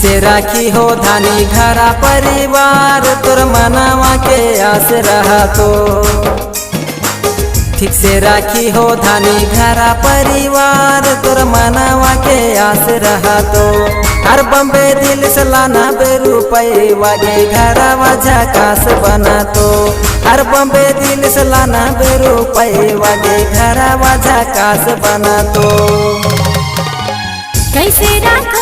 से राखी हो धानी घरा परिवार तोर मनावा के आस रहा तो ठीक से राखी हो धानी घरा परिवार तोर मनावा के आस रहा तो हर बम्बे दिल से लाना बेरुपये वागे घरा वजह कास बना तो हर बम्बे दिल से लाना बेरुपये वागे घरा वजह कास बना तो कैसे राख